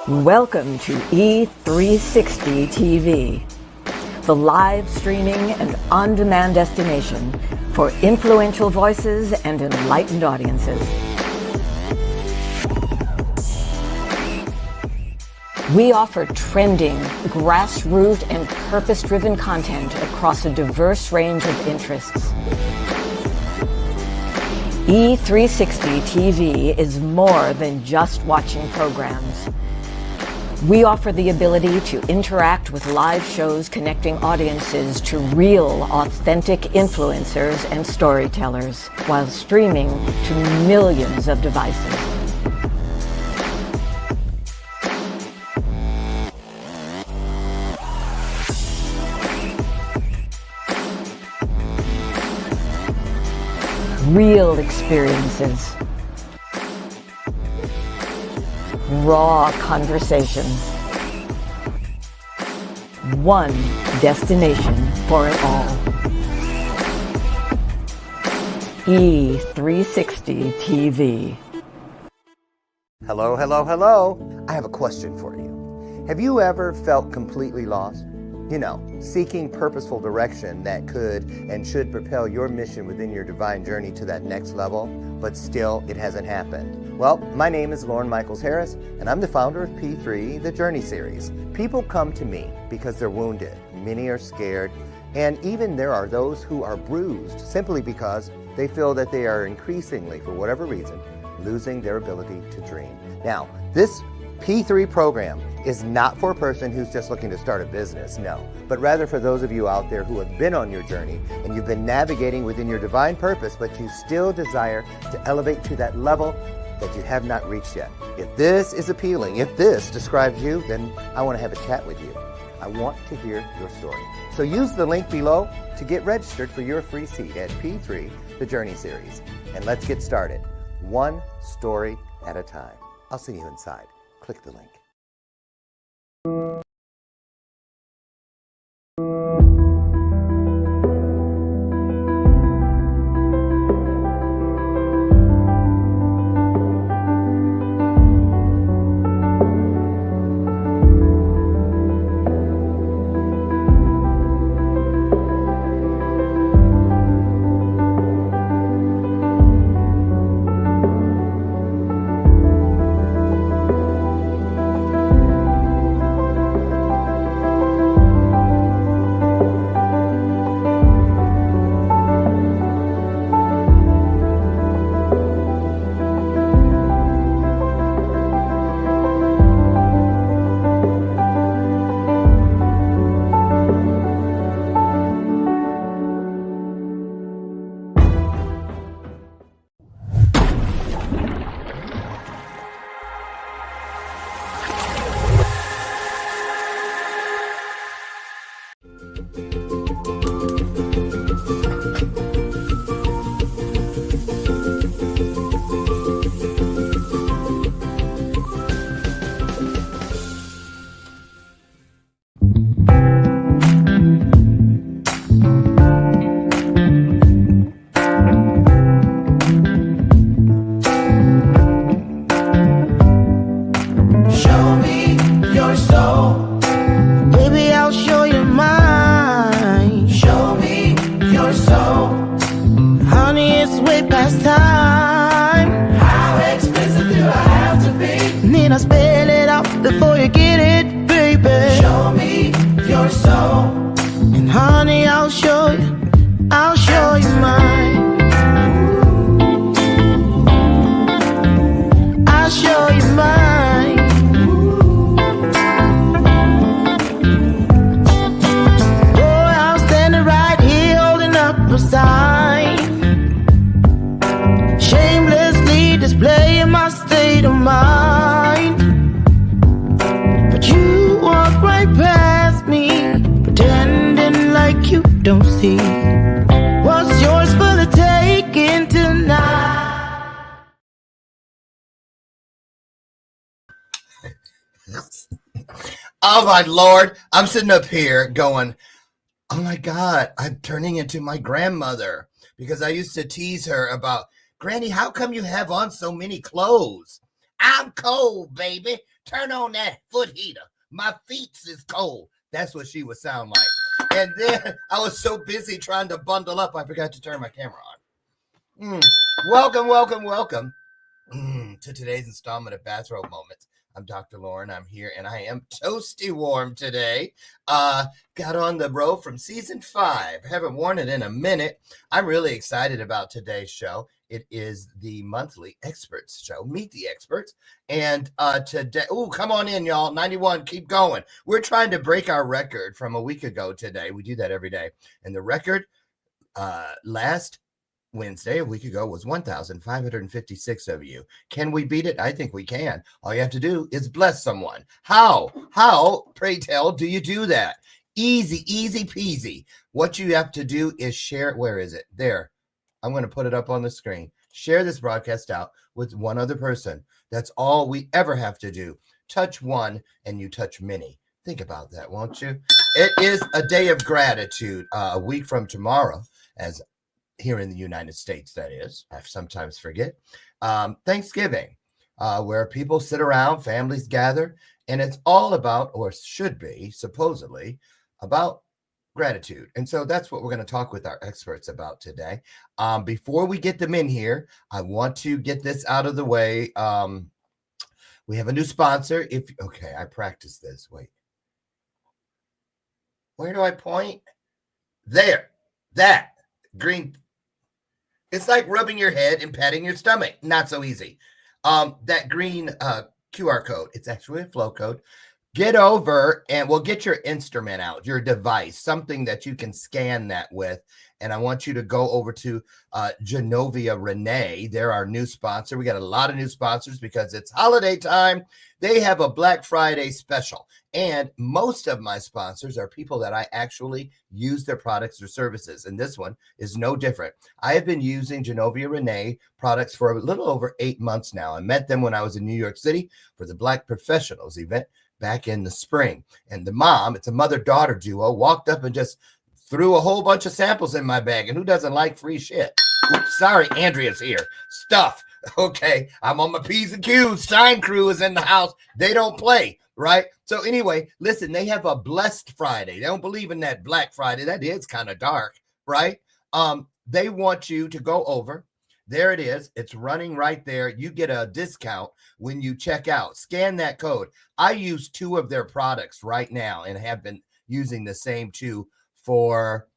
Welcome to E360 TV, the live streaming and on-demand destination for influential voices and enlightened audiences. We offer trending, grassroots, and purpose-driven content across a diverse range of interests. E360 TV is more than just watching programs. We offer the ability to interact with live shows connecting audiences to real, authentic influencers and storytellers while streaming to millions of devices. Real experiences. Raw conversations. One destination for it all. E360 TV. Hello, hello, hello. I have a question for you. Have you ever felt completely lost? You know, seeking purposeful direction that could and should propel your mission within your divine journey to that next level, but still it hasn't happened. Well, my name is Lauren Michaels Harris, and I'm the founder of P3, the Journey Series. People come to me because they're wounded. Many are scared, and even there are those who are bruised simply because they feel that they are increasingly, for whatever reason, losing their ability to dream. Now, this P3 program is not for a person who's just looking to start a business, no, but rather for those of you out there who have been on your journey and you've been navigating within your divine purpose, but you still desire to elevate to that level that you have not reached yet. If this is appealing, if this describes you, then I want to have a chat with you. I want to hear your story. So use the link below to get registered for your free seat at P3, the Journey Series. And let's get started, one story at a time. I'll see you inside. Click the link. Don't see what's yours for the taking tonight. Oh my Lord, I'm sitting up here going, oh my God, I'm turning into my grandmother because I used to tease her about, Granny, how come you have on so many clothes? I'm cold, baby. turn on that foot heater. My feet is cold. That's what she would sound like. And then I was so busy trying to bundle up, I forgot to turn my camera on. Welcome to today's installment of Bathrobe Moments. I'm Dr. Lauren. I'm here, and I am toasty warm today. Got on the road from season 5. Haven't worn it in a minute. I'm really excited about today's show. It is the monthly experts show. Meet the experts. And today, come on in, y'all. 91, keep going. We're trying to break our record from a week ago today. We do that every day. And the record last Wednesday, a week ago, was 1,556 of you. Can we beat it? I think we can. All you have to do is bless someone. How, pray tell, do you do that? Easy peasy. What you have to do is share it. Where is it? There. I'm going to put it up on the screen. Share this broadcast out with one other person. That's all we ever have to do. Touch one and you touch many. Think about that, won't you? It is a day of gratitude, a week from tomorrow, as here in the United States, that is. I sometimes forget. Thanksgiving, where people sit around, families gather, and it's all about, or should be, supposedly, about gratitude. And so that's what we're going to talk with our experts about today. Before we get them in here, I want to get this out of the way. We have a new sponsor. Okay, I practiced this. Wait. Where do I point? There. That. Green. It's like rubbing your head and patting your stomach. Not so easy. That green QR code, it's actually a flow code. Get over and we'll get your instrument out, your device, something that you can scan that with. And I want you to go over to Genovia Renee. They're our new sponsor. We got a lot of new sponsors because it's holiday time. They have a Black Friday special. And most of my sponsors are people that I actually use their products or services. And this one is no different. I have been using Genovia Renee products for a little over 8 months now. I met them when I was in New York City for the Black Professionals event back in the spring. And the mom, it's a mother-daughter duo, walked up and just threw a whole bunch of samples in my bag. And who doesn't like free shit? Oops, sorry, Andrea's here. Stuff. Okay, I'm on my P's and Q's. Shine Crew is in the house. They don't play, right? So anyway, listen, they have a Blessed Friday. They don't believe in that Black Friday. That is kind of dark, right? They want you to go over. There it is. It's running right there. You get a discount when you check out. Scan that code. I use 2 of their products right now and have been using the same 2 for,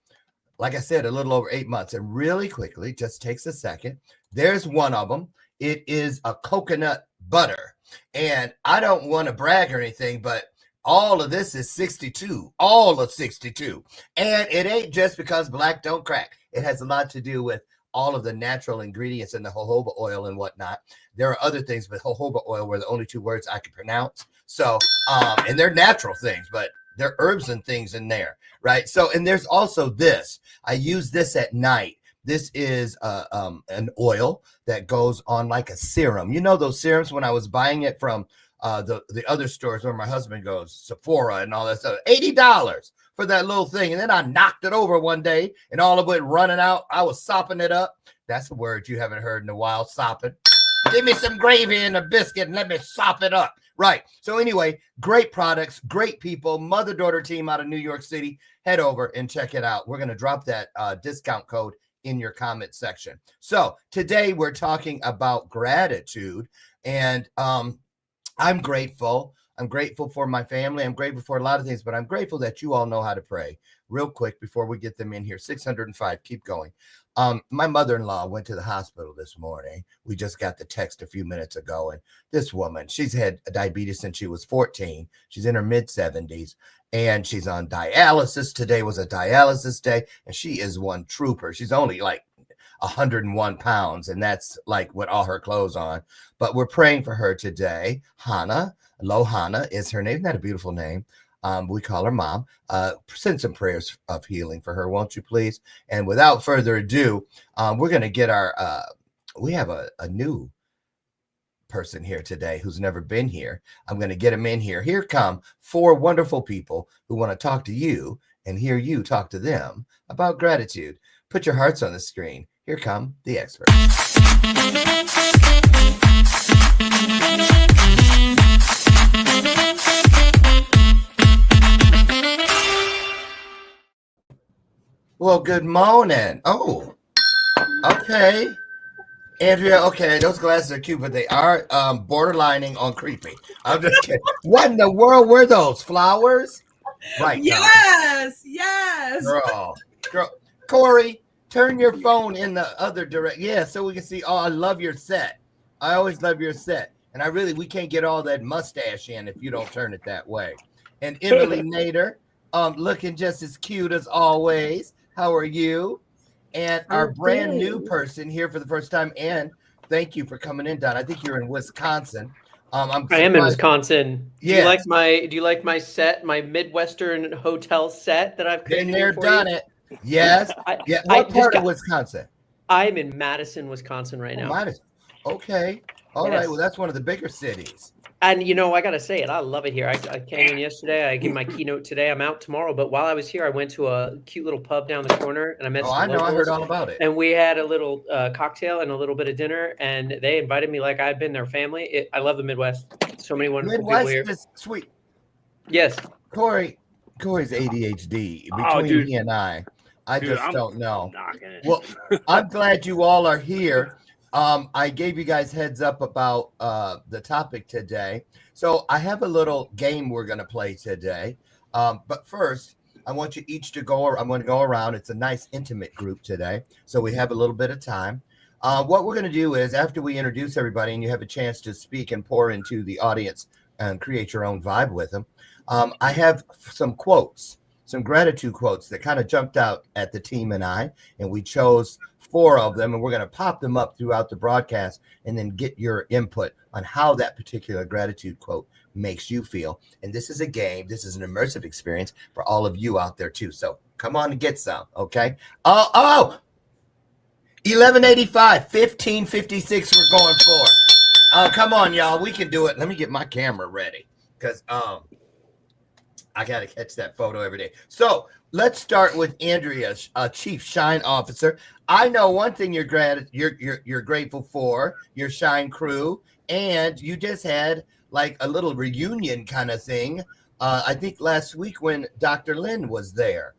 like I said, a little over 8 months. And really quickly, just takes a second. There's one of them. It is a coconut butter. And I don't want to brag or anything, but all of this is 62, all of 62. And it ain't just because black don't crack. It has a lot to do with all of the natural ingredients in the jojoba oil and whatnot. There are other things, but jojoba oil were the only 2 words I could pronounce. So, and they're natural things, but there are herbs and things in there, right? So, and there's also this. I use this at night. This is an oil that goes on like a serum. You know those serums when I was buying it from the other stores where my husband goes, Sephora and all that stuff, $80 for that little thing. And then I knocked it over one day and all of it running out. I was sopping it up. That's a word you haven't heard in a while, sopping. Give me some gravy and a biscuit and let me sop it up. Right. So anyway, great products, great people, mother-daughter team out of New York City. Head over and check it out. We're going to drop that discount code in your comment section. So today we're talking about gratitude, and I'm grateful. I'm grateful for my family. I'm grateful for a lot of things, but I'm grateful that you all know how to pray. Real quick before we get them in here, 605, keep going. My mother-in-law went to the hospital this morning. We just got the text a few minutes ago, and this woman, she's had diabetes since she was 14. She's in her mid-70s, and she's on dialysis. Today was a dialysis day, and she is one trooper. She's only like 101 pounds, and that's like with all her clothes on. But we're praying for her today. Hannah, Lohana is her name. Isn't that a beautiful name? We call her Mom. Send some prayers of healing for her, won't you, please? And without further ado, we're going to get we have a new person here today who's never been here. I'm going to get him in here. Here come 4 wonderful people who want to talk to you and hear you talk to them about gratitude. Put your hearts on the screen. Here come the experts. Well, good morning. Oh, okay. Andrea, okay, those glasses are cute, but they are borderlining on creepy. I'm just kidding. What in the world were those? Flowers? Right, Don. Yes. Girl. Corey, turn your phone in the other direction. Yeah, so we can see. Oh, I love your set. I always love your set. And we can't get all that mustache in if you don't turn it that way. And Emily Nader, looking just as cute as always. How are you? And our brand new person here for the first time. And thank you for coming in, Don. I think you're in Wisconsin. I am in Wisconsin. Yes. Do you like my set, my Midwestern hotel set that I've created? Been there, done it. Yes. What part of Wisconsin? I'm in Madison, Wisconsin right now. Madison. Okay. All right. Well, that's one of the bigger cities. And I got to say it. I love it here. I came in yesterday. I gave my keynote today. I'm out tomorrow. But while I was here, I went to a cute little pub down the corner, and I met some locals. I heard all about it. And we had a little cocktail and a little bit of dinner, and they invited me like I'd been their family. I love the Midwest. So many wonderful people here. Midwest is sweet. Yes. Corey's ADHD. Between he and I just don't know. Well, I'm glad you all are here. I gave you guys heads up about the topic today. So I have a little game we're going to play today. But first, I want you each to I'm going to go around. It's a nice intimate group today. So we have a little bit of time. What we're going to do is after we introduce everybody and you have a chance to speak and pour into the audience and create your own vibe with them, I have some quotes, some gratitude quotes that kind of jumped out at the team and I, and we chose 4 of them, and we're going to pop them up throughout the broadcast and then get your input on how that particular gratitude quote makes you feel. And this is a game. This is an immersive experience for all of you out there too. So come on and get some, okay? 1185, 1556 we're going for. Come on, y'all. We can do it. Let me get my camera ready because I got to catch that photo every day. So let's start with Andrea, Chief Shine Officer. I know one thing you're grateful for, your Shine crew, and you just had like a little reunion kind of thing. I think last week when Dr. Lynn was there.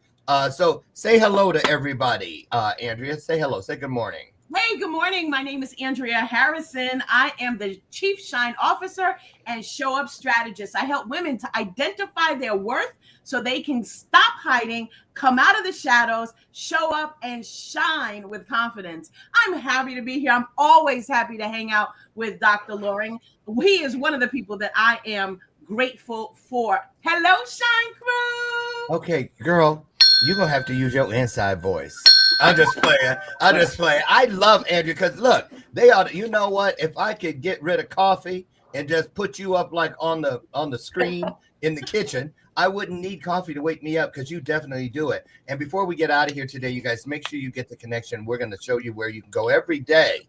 So say hello to everybody, Andrea. Say hello. Say good morning. Hey, good morning. My name is Andrea Harrison. I am the Chief Shine Officer and Show Up Strategist. I help women to identify their worth so they can stop hiding, come out of the shadows, show up, and shine with confidence. I'm happy to be here. I'm always happy to hang out with Dr. Loring. He is one of the people that I am grateful for. Hello, Shine Crew. Okay, girl, you're going to have to use your inside voice. I'm just playing. I love Andrea because look, they ought to, you know what? If I could get rid of coffee and just put you up like on the screen in the kitchen, I wouldn't need coffee to wake me up because you definitely do it. And before we get out of here today, you guys make sure you get the connection. We're going to show you where you can go every day.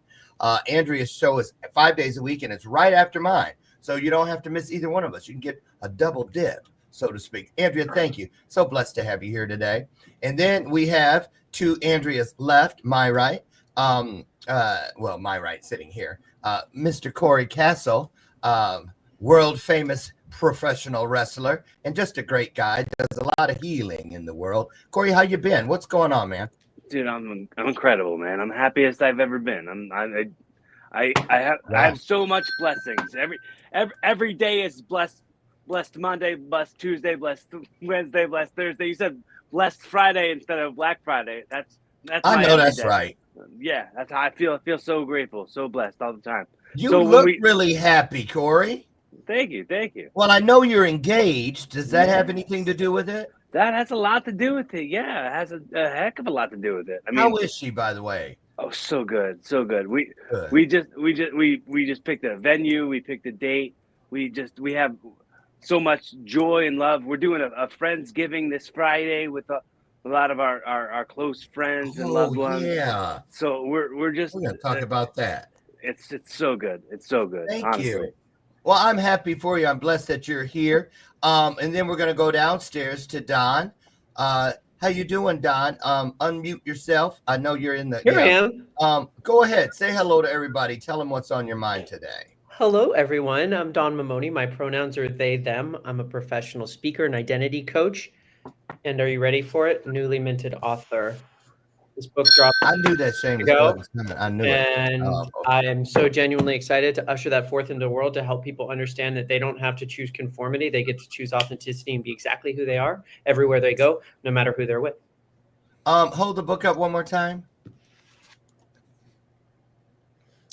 Andrea's show is 5 days a week and it's right after mine. So you don't have to miss either one of us. You can get a double dip, so to speak. Andrea, thank you. So blessed to have you here today. And then we have to Andrea's left, my right, my right sitting here, Mr. Corey Castle, world famous professional wrestler and just a great guy. Does a lot of healing in the world. Corey, how you been? What's going on, man? Dude, I'm incredible, man. I'm happiest I've ever been. I have so much blessings. Every day is blessed. Blessed Monday, blessed Tuesday, blessed Wednesday, blessed Thursday. You said blessed Friday instead of Black Friday. That's I know that's right. Yeah, that's how I feel. I feel so grateful, so blessed all the time. You look really happy, Corey. Thank you. Well, I know you're engaged. Does that have anything to do with it? That has a lot to do with it. Yeah, it has a heck of a lot to do with it. I mean, how is she, by the way? Oh, so good, so good. We just picked a venue. We picked a date. We have so much joy and love. We're doing a Friendsgiving this Friday with a lot of our close friends and loved ones. Yeah. So we're gonna talk about that. It's so good. It's so good. Thank you. Well, I'm happy for you. I'm blessed that you're here. And then we're gonna go downstairs to Don. How you doing, Don? Unmute yourself. I know you're in the. Here I am. Go ahead. Say hello to everybody. Tell them what's on your mind today. Hello, everyone. I'm Don Mamoni. My pronouns are they, them. I'm a professional speaker and identity coach. And are you ready for it? Newly minted author. This book dropped I knew that shameless ago. plug was coming. I knew it. And I am so genuinely excited to usher that forth into the world, to help people understand that they don't have to choose conformity. They get to choose authenticity and be exactly who they are everywhere they go, no matter who they're with. Hold the book up one more time.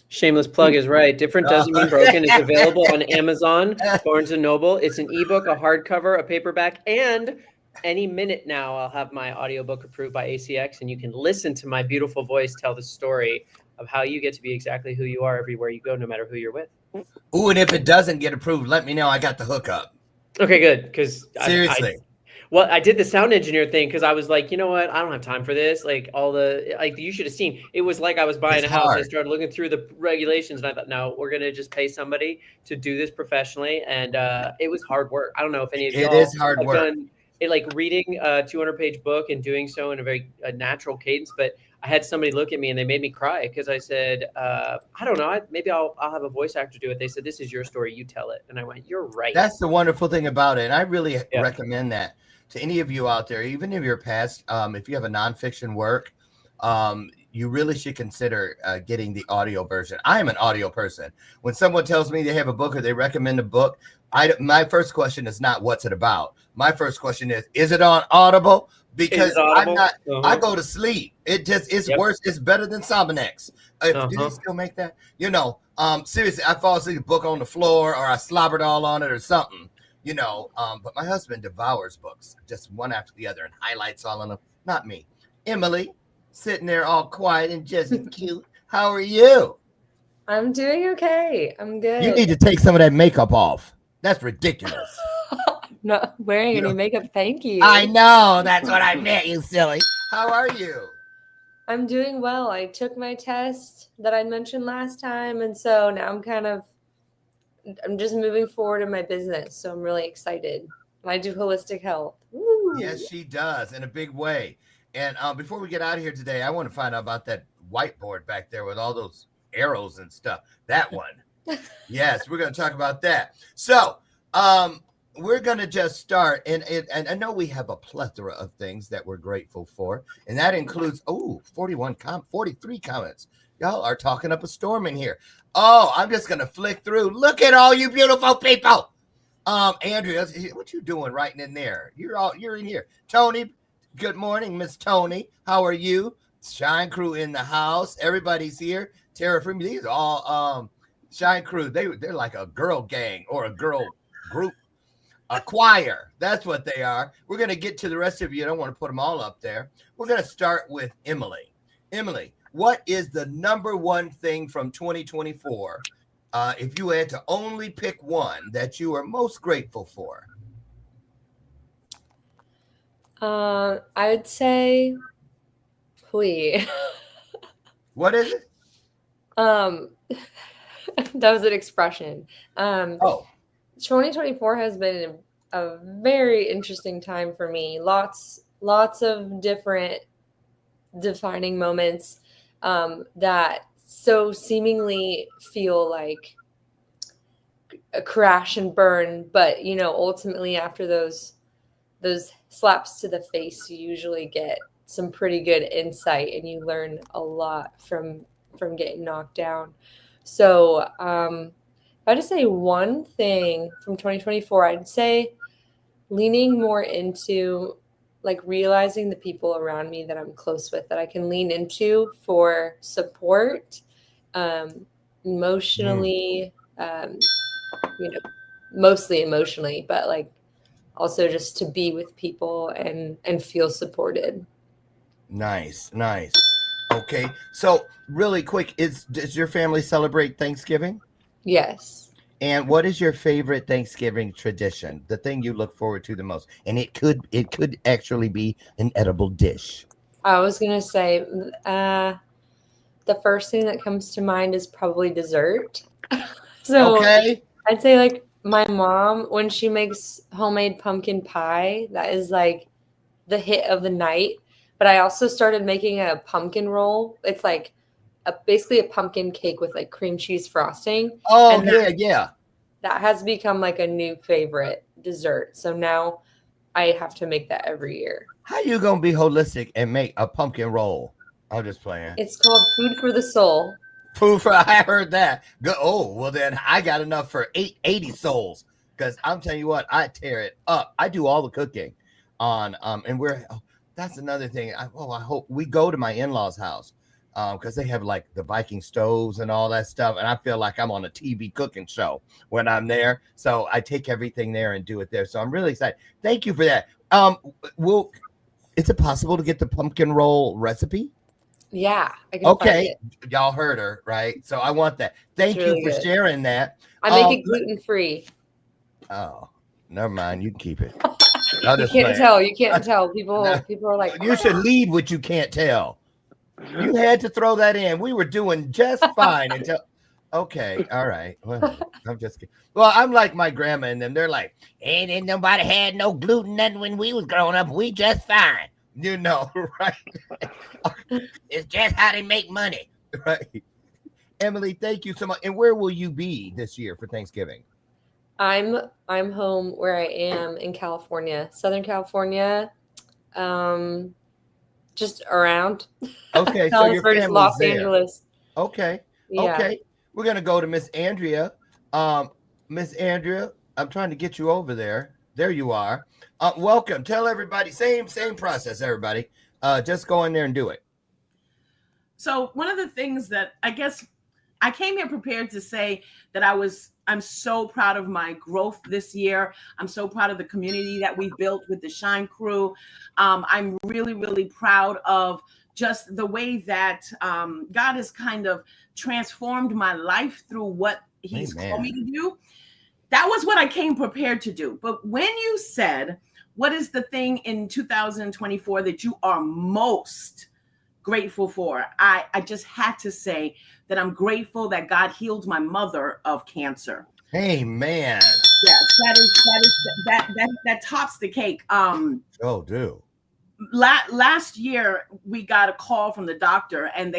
Shameless plug is right. Different doesn't mean broken. It's available on Amazon, Barnes & Noble. It's an ebook, a hardcover, a paperback, and any minute now I'll have my audiobook approved by ACX, and you can listen to my beautiful voice tell the story of how you get to be exactly who you are everywhere you go, no matter who you're with. Ooh, and if it doesn't get approved, let me know. I got the hookup. Okay, good. Because Seriously. I did the sound engineer thing because I was like, you know what? I don't have time for this. Like you should have seen. It was like I was buying a house. Hard. And I started looking through the regulations, and I thought, no, we're gonna just pay somebody to do this professionally. And it was hard work. I don't know if any of y'all It is hard have work. done it, like reading a 200-page book and doing so in a very natural cadence. But I had somebody look at me and they made me cry because I said, I don't know, maybe I'll have a voice actor do it. They said, this is your story, you tell it. And I went, you're right. That's the wonderful thing about it. And I really recommend that to any of you out there, even if you're past, if you have a nonfiction work, you really should consider getting the audio version. I am an audio person. When someone tells me they have a book or they recommend a book, my first question is not what's it about. My first question is it on Audible? Because I'm not, I go to sleep. It's worse. It's better than Sominex. Do they still make that? You know, seriously, I fall asleep, book on the floor, or I slobbered all on it or something, you know. But my husband devours books, just one after the other, and highlights all of them. Not me. Emily, sitting there all quiet and just cute. How are you? I'm doing okay. I'm good. You need to take some of that makeup off. That's ridiculous. Not wearing any makeup. Thank you. I know. That's what I meant, you silly. How are you? I'm doing well. I took my test that I mentioned last time. And so now I'm just moving forward in my business. So I'm really excited. I do holistic health. Woo. Yes, she does, in a big way. And before we get out of here today, I want to find out about that whiteboard back there with all those arrows and stuff. That one. Yes, we're going to talk about that. So we're going to just start. And I know we have a plethora of things that we're grateful for. And that includes, 43 comments. Y'all are talking up a storm in here. Oh, I'm just going to flick through. Look at all you beautiful people. Andrea, what you doing writing in there? You're in here. Tony, good morning, Miss Tony. How are you? Shine Crew in the house. Everybody's here. Tara Freeman. These are all Shine Crew. They're like a girl gang or a girl group, a choir. That's what they are. We're gonna get to the rest of you. I don't want to put them all up there. We're gonna start with Emily. Emily, what is the number one thing from 2024? If you had to only pick one that you are most grateful for? I would say, What is it? That was an expression. 2024 has been a very interesting time for me. Lots of different defining moments that so seemingly feel like a crash and burn, but ultimately after those slaps to the face, you usually get some pretty good insight and you learn a lot from getting knocked down. So if I had to say one thing from 2024, I'd say leaning more into like realizing the people around me that I'm close with, that I can lean into for support, emotionally, mostly emotionally, but like also just to be with people and feel supported. Nice. Okay, so really quick, does your family celebrate Thanksgiving? Yes. And what is your favorite Thanksgiving tradition? The thing you look forward to the most? And it could actually be an edible dish. I was gonna say the first thing that comes to mind is probably dessert. So okay. I'd say like my mom, when she makes homemade pumpkin pie, that is like the hit of the night. But I also started making a pumpkin roll. It's like basically a pumpkin cake with like cream cheese frosting. Oh, and yeah. That has become like a new favorite dessert. So now I have to make that every year. How you gonna be holistic and make a pumpkin roll? I'm just playing. It's called Food for the Soul. Food for I heard that. Go, oh, well then I got enough for 80 souls. Because I'm telling you what, I tear it up. I do all the cooking on and that's another thing. I hope we go to my in-laws' house because they have like the Viking stoves and all that stuff. And I feel like I'm on a TV cooking show when I'm there. So I take everything there and do it there. So I'm really excited. Thank you for that. Is it possible to get the pumpkin roll recipe? Yeah. I can Okay. Y'all heard her, right? So I want that. Thank you for sharing that. I make it gluten-free. Oh, never mind. You can keep it. You can't tell. You can't tell. People are like, you should lead what you can't tell. You had to throw that in. We were doing just fine until. Okay, all right. Well, I'm just kidding. Well, I'm like my grandma and them. They're like, ain't nobody had no gluten nothing when we was growing up. We just fine. You know, right? It's just how they make money, right? Emily, thank you so much. And where will you be this year for Thanksgiving? I'm home where I am in California, Southern California, just around. Okay, so your family's Los there. Angeles. Okay, yeah. Okay. We're gonna go to Miss Andrea. Miss Andrea, I'm trying to get you over there. There you are. Welcome. Tell everybody. Same process. Everybody, just go in there and do it. So one of the things that I guess I came here prepared to say that I'm so proud of my growth this year. I'm so proud of the community that we built with the Shine Crew. I'm really, really proud of just the way that God has kind of transformed my life through what he's called me to do. That was what I came prepared to do. But when you said, what is the thing in 2024 that you are most grateful for? I just had to say that I'm grateful that God healed my mother of cancer. Amen. Yes, that tops the cake. Last year we got a call from the doctor, and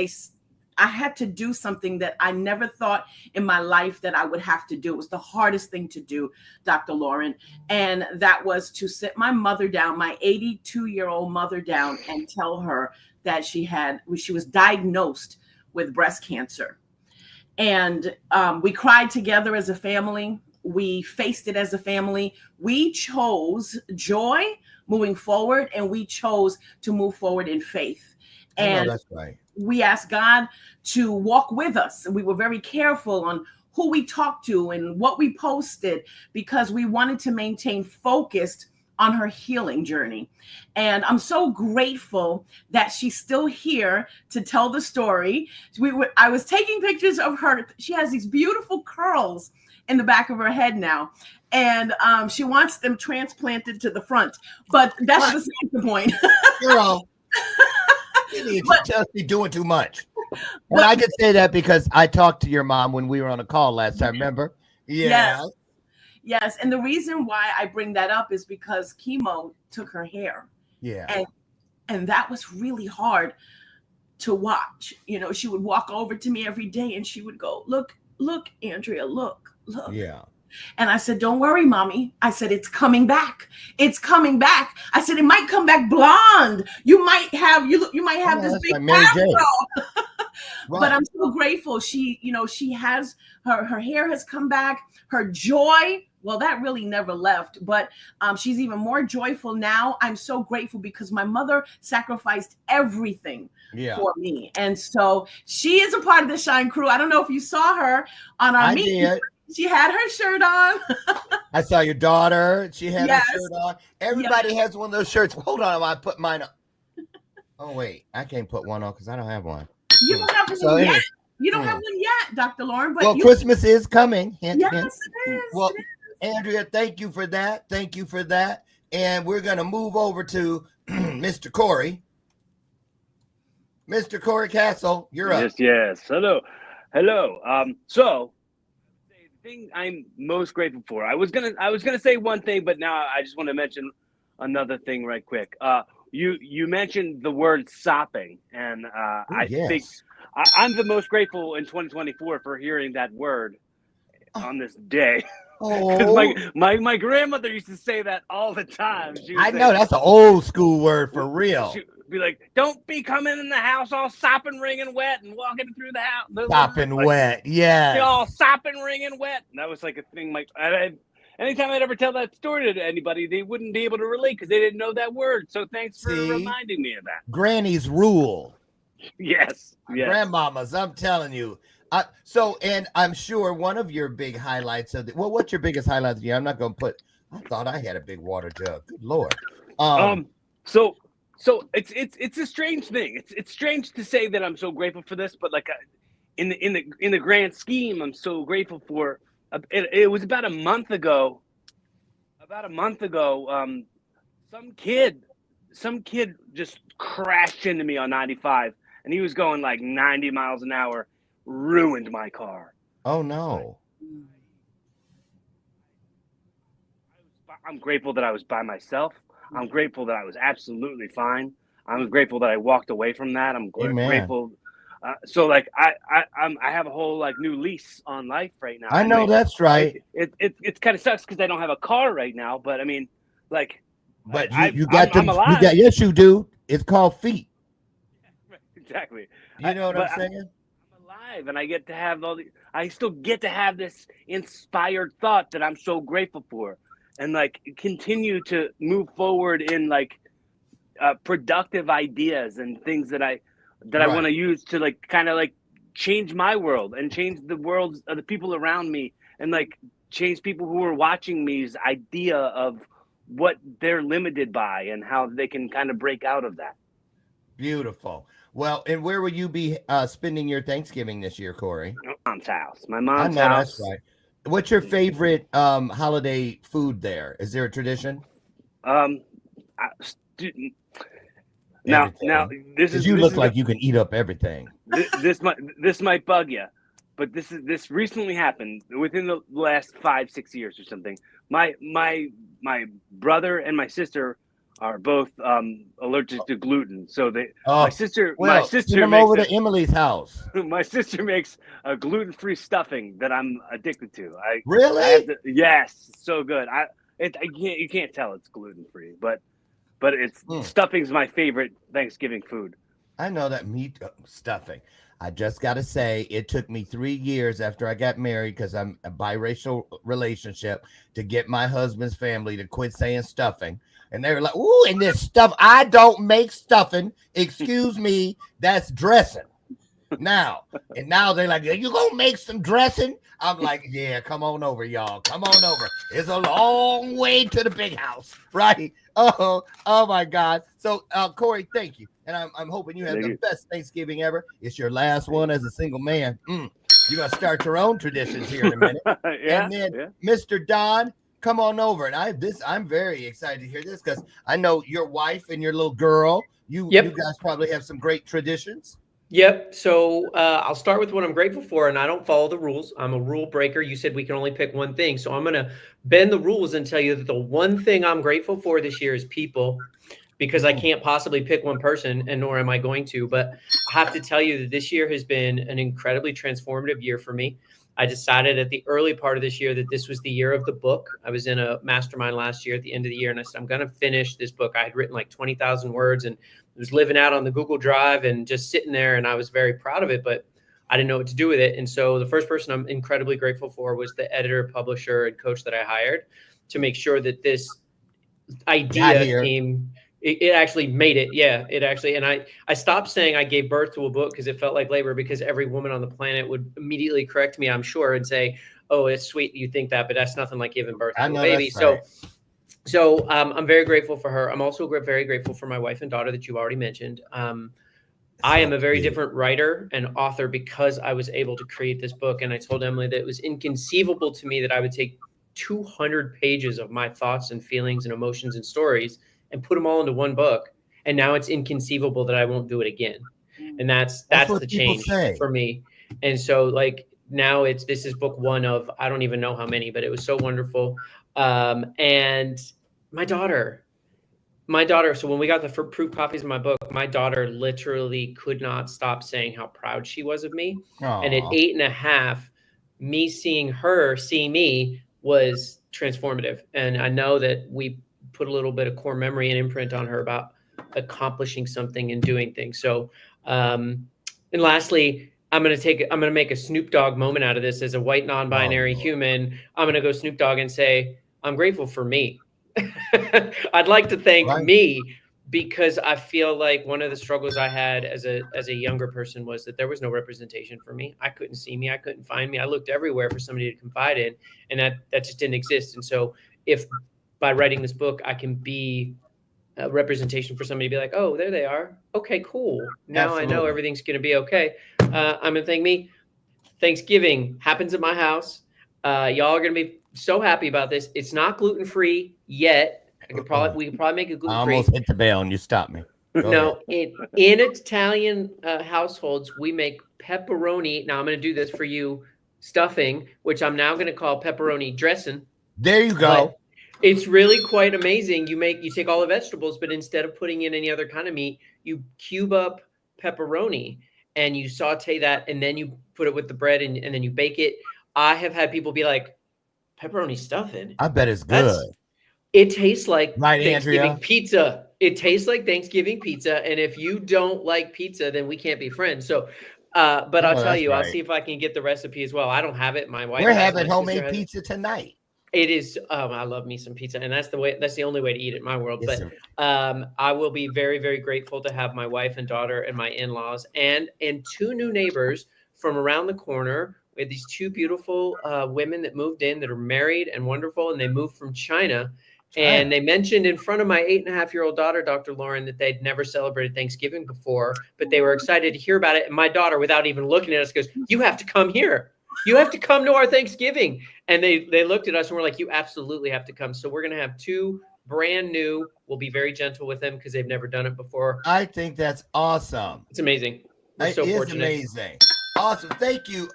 I had to do something that I never thought in my life that I would have to do. It was the hardest thing to do, Dr. Lauren, and that was to sit my mother down, my 82-year-old mother down, and tell her that she was diagnosed with breast cancer. And we cried together as a family. We faced it as a family. We chose joy moving forward, and we chose to move forward in faith. And that's right. We asked God to walk with us. And we were very careful on who we talked to and what we posted, because we wanted to maintain focused on her healing journey. And I'm so grateful that she's still here to tell the story. I was taking pictures of her. She has these beautiful curls in the back of her head now, and she wants them transplanted to the front, but that's just not the point. Girl, you just be doing too much. And I can say that because I talked to your mom when we were on a call last time, remember? Yeah. Yes, and the reason why I bring that up is because chemo took her hair. Yeah. And that was really hard to watch. You know, she would walk over to me every day and she would go, look, Andrea, look. Yeah. And I said, don't worry, mommy. I said, it's coming back. It's coming back. I said, it might come back blonde. You might have this big afro. Right. But I'm so grateful. She has her hair has come back. Her joy, well, that really never left, but she's even more joyful now. I'm so grateful because my mother sacrificed everything for me. And so she is a part of the Shine Crew. I don't know if you saw her on our meeting. Did. She had her shirt on. I saw your daughter. She had her shirt on. Everybody has one of those shirts. Hold on, I put mine on. Oh, wait. I can't put one on because I don't have one. You don't have one yet. You don't have one yet, Dr. Lauren. But Christmas is coming. Hint, yes, hint. It is. Well, Andrea, thank you for that. Thank you for that. And we're going to move over to Mr. Corey. Mr. Corey Castle, you're up. Yes. Hello. So the thing I'm most grateful for, I was gonna say one thing, but now I just want to mention another thing right quick. You mentioned the word sopping, and I think I'm the most grateful in 2024 for hearing that word on this day. Because Oh, my grandmother used to say that all the time. She would I say, know that's an old school word for real. she'd be like, "Don't be coming in the house all sopping, wringing wet, and walking through the house." Sopping Like, wet, you yes. all sopping, wringing wet. And that was like a thing. Like, anytime I'd ever tell that story to anybody, they wouldn't be able to relate because they didn't know that word. So thanks for See, reminding me of that. grannies rule. Yes, yes. Grandmamas, I'm telling you. So, and I'm sure one of your big highlights of what's your biggest highlight of the year? I'm not going to put. I thought I had a big water jug. Good Lord. So it's a strange thing. It's strange to say that I'm so grateful for this, but like in the grand scheme, I'm so grateful for. It was about a month ago. Some kid just crashed into me on 95, and he was going like 90 miles an hour. Ruined my car. Oh no. I'm grateful that I was by myself. I'm grateful that I was absolutely fine. I'm grateful that I walked away from that. I'm grateful. So like I have a whole like new lease on life right now. I know that's right. It kind of sucks because I don't have a car right now. But I mean, like, but I'm You alive. got, yes, you do. It's called feet. Exactly. You know what I'm saying? I'm alive, and I get to have I still get to have this inspired thought that I'm so grateful for, and like continue to move forward in like productive ideas and things that I want to use to like kind of like change my world and change the worlds of the people around me, and like change people who are watching me's idea of what they're limited by and how they can kind of break out of that. Beautiful. Well, and where will you be spending your Thanksgiving this year, Corey? Mom's house. My mom's I know house. that's right. What's your favorite holiday food there? Is there a tradition? Now, you look like you can eat up everything. This might bug you, but this recently happened within the last 5-6 years or something. My brother and my sister are both allergic to gluten, so my sister send them over to Emily's house. My sister makes a gluten-free stuffing that I'm addicted to. Really? Yes, so good. You can't tell it's gluten-free, but it's stuffing's my favorite Thanksgiving food. I know that meat stuffing. I just got to say, it took me 3 years after I got married, because I'm a biracial relationship, to get my husband's family to quit saying stuffing. And they were like, "Ooh, and this stuff, I don't make stuffing. Excuse me, that's dressing." Now they're like, "Are you gonna make some dressing?" I'm like, "Yeah, come on over, y'all. Come on over. It's a long way to the big house, right?" Oh my God. So, Corey, thank you, and I'm hoping you have the best Thanksgiving ever. It's your last one as a single man. You're gonna start your own traditions here in a minute. And then, Mr. Don, come on over. And I'm very excited to hear this, because I know your wife and your little girl. You guys probably have some great traditions. Yep. So I'll start with what I'm grateful for, and I don't follow the rules. I'm a rule breaker. You said we can only pick one thing. So I'm going to bend the rules and tell you that the one thing I'm grateful for this year is people, because I can't possibly pick one person, and nor am I going to. But I have to tell you that this year has been an incredibly transformative year for me. I decided at the early part of this year that this was the year of the book. I was in a mastermind last year at the end of the year, and I said, I'm going to finish this book. I had written like 20,000 words and was living out on the Google Drive and just sitting there, and I was very proud of it, but I didn't know what to do with it. And so the first person I'm incredibly grateful for was the editor, publisher, and coach that I hired to make sure that this idea came. It actually made it. Yeah, it actually. And I stopped saying I gave birth to a book because it felt like labor, because every woman on the planet would immediately correct me, I'm sure, and say, "Oh, it's sweet you think that, but that's nothing like giving birth to a baby." So I'm very grateful for her. I'm also very grateful for my wife and daughter that you already mentioned. I am a very different writer and author because I was able to create this book. And I told Emily that it was inconceivable to me that I would take 200 pages of my thoughts and feelings and emotions and stories and put them all into one book. And now it's inconceivable that I won't do it again. And that's the change for me. And so like now this is book one of, I don't even know how many, but it was so wonderful. And my daughter, so when we got the proof copies of my book, my daughter literally could not stop saying how proud she was of me. Aww. And at 8.5, me seeing her see me was transformative. And I know that we put a little bit of core memory and imprint on her about accomplishing something and doing things. So, and lastly, I'm going to make a Snoop Dogg moment out of this as a white non-binary human. I'm going to go Snoop Dogg and say, I'm grateful for me. I'd like to thank me, because I feel like one of the struggles I had as a younger person was that there was no representation for me. I couldn't see me. I couldn't find me. I looked everywhere for somebody to confide in, and that just didn't exist. And so if by writing this book, I can be a representation for somebody to be like, oh, there they are. Okay, cool. Now Absolutely. I know everything's going to be okay. I'm going to thank me. Thanksgiving happens at my house. Y'all are going to be so happy about this. It's not gluten-free yet. We could probably make it gluten-free. I almost hit the bell and you stopped me. No, in Italian households, we make pepperoni. Now I'm going to do this for you, stuffing, which I'm now going to call pepperoni dressing. There you go. But it's really quite amazing. You take all the vegetables, but instead of putting in any other kind of meat, you cube up pepperoni and you saute that, and then you put it with the bread and then you bake it. I have had people be like, pepperoni stuffing? I bet it's good. It tastes like Thanksgiving Andrea? pizza. It tastes like Thanksgiving pizza. And if you don't like pizza, then we can't be friends. So, but I'll tell you, I'll see if I can get the recipe as well. I don't have it. My wife. We're having homemade pizza tonight. It is. I love me some pizza, and that's the only way to eat it in my world. Yes, but I will be very, very grateful to have my wife and daughter and my in-laws and two new neighbors from around the corner. We had these two beautiful women that moved in that are married and wonderful, and they moved from China. And they mentioned in front of my 8.5-year-old daughter, Dr. Lauren, that they'd never celebrated Thanksgiving before, but they were excited to hear about it. And my daughter, without even looking at us, goes, "You have to come here. You have to come to our Thanksgiving." And they looked at us and were like, "You absolutely have to come." So we're going to have two brand new. We'll be very gentle with them because they've never done it before. I think that's awesome. It's amazing. We're so fortunate. Amazing. Awesome. Thank you.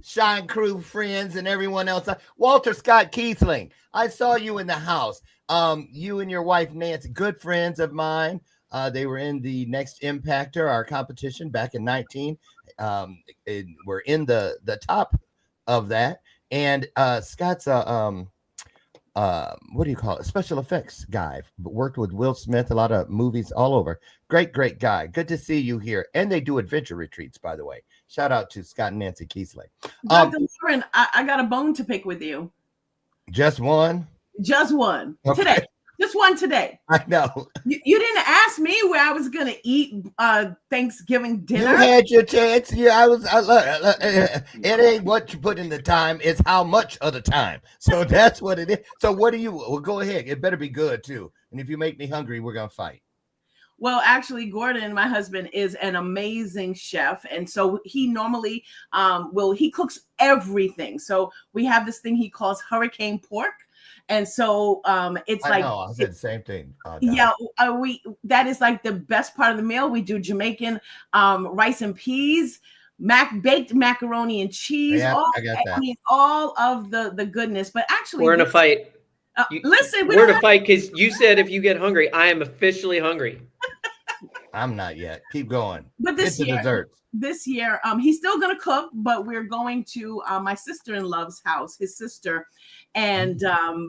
Shine Crew friends and everyone else. Walter Scott Keithling, I saw you in the house. You and your wife Nancy, good friends of mine. They were in the Next Impactor, our competition back in 19. We're in the top of that. And Scott's what do you call it? Special effects guy. Worked with Will Smith, a lot of movies all over. Great guy. Good to see you here. And they do adventure retreats, by the way. Shout out to Scott and Nancy Keesley. Dr. Lauren, I got a bone to pick with you. Just one? Just one. Okay. Today. Just one today. I know. You didn't ask me where I was going to eat Thanksgiving dinner. You had your chance. Yeah, it ain't what you put in the time. It's how much of the time. So that's what it is. So what do you, well, go ahead. It better be good too. And if you make me hungry, we're going to fight. Well, actually, Gordon, my husband, is an amazing chef. And so he normally he cooks everything. So we have this thing he calls hurricane pork. And so it's I said the same thing. That is like the best part of the meal. We do Jamaican rice and peas, baked macaroni and cheese. Yeah, I got that. I mean, all of the goodness. But actually, we're in a fight. Listen, we're in a fight because you said if you get hungry, I am officially hungry. I'm not yet. Keep going. But this year, he's still going to cook, but we're going to my sister-in-law's house, his sister, and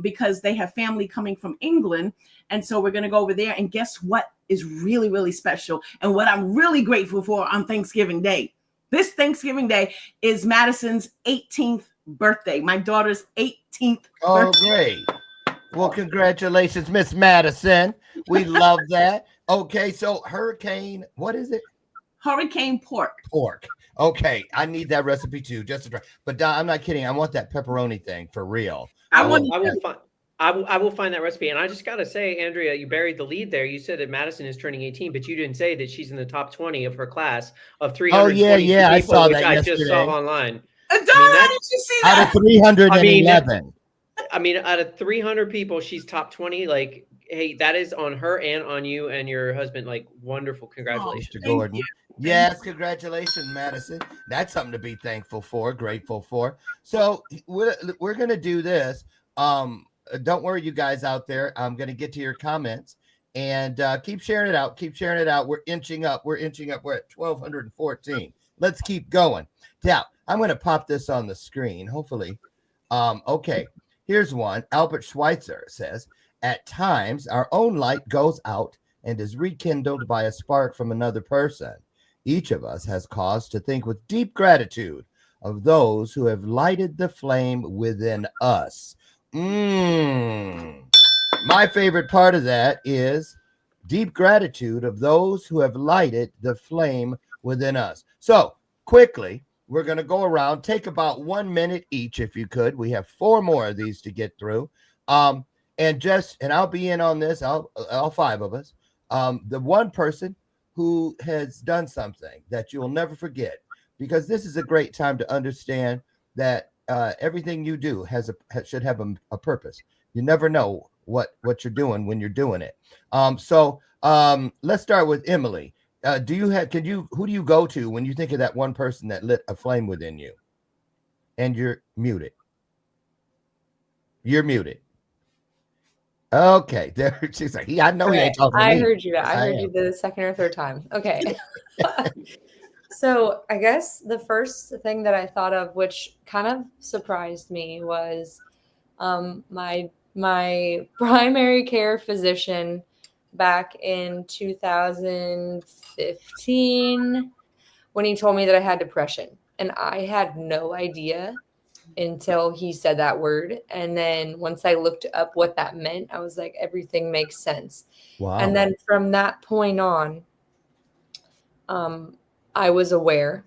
because they have family coming from England. And so we're going to go over there. And guess what is really, really special and what I'm really grateful for on Thanksgiving Day? This Thanksgiving Day is Madison's 18th birthday, my daughter's 18th birthday. Great. Well, congratulations, Miss Madison. We love that. Okay, so hurricane, what is it? Hurricane pork. Pork. Okay, I need that recipe too, just to try. But Don, I'm not kidding. I want that pepperoni thing for real. I will find that recipe. And I just got to say, Andrea, you buried the lead there. You said that Madison is turning 18, but you didn't say that she's in the top 20 of her class of 320 people, I saw that I yesterday. just saw online. Did you see that? Out of 311. I mean, out of 300 people, she's top 20. Like, hey, that is on her and on you and your husband. Like, wonderful. Congratulations. Mr. Gordon. Yes, congratulations, Madison. That's something to be thankful for, grateful for. So we're going to do this. Don't worry, you guys out there. I'm going to get to your comments and keep sharing it out. Keep sharing it out. We're inching up. We're at 1,214. Let's keep going. Now, I'm going to pop this on the screen. Hopefully, Okay, here's one. Albert Schweitzer says, at times our own light goes out and is rekindled by a spark from another person. Each of us has cause to think with deep gratitude of those who have lighted the flame within us. My favorite part of that is deep gratitude of those who have lighted the flame within us. So, quickly, we're going to go around, take about 1 minute each, if you could. We have 4 more of these to get through. And I'll be in on this, all 5 of us. The one person who has done something that you'll never forget, because this is a great time to understand that everything you do should have a purpose. You never know what you're doing when you're doing it. Let's start with Emily. Who do you go to when you think of that one person that lit a flame within you? And you're muted. You're muted. Okay, there she's like, I know he ain't talking to me. I heard you. I heard you the second or third time. Okay. So I guess the first thing that I thought of, which kind of surprised me, was my primary care physician back in 2015 when he told me that I had depression. And I had no idea until he said that word. And then once I looked up what that meant, I was like, everything makes sense. Wow. And then from that point on, I was aware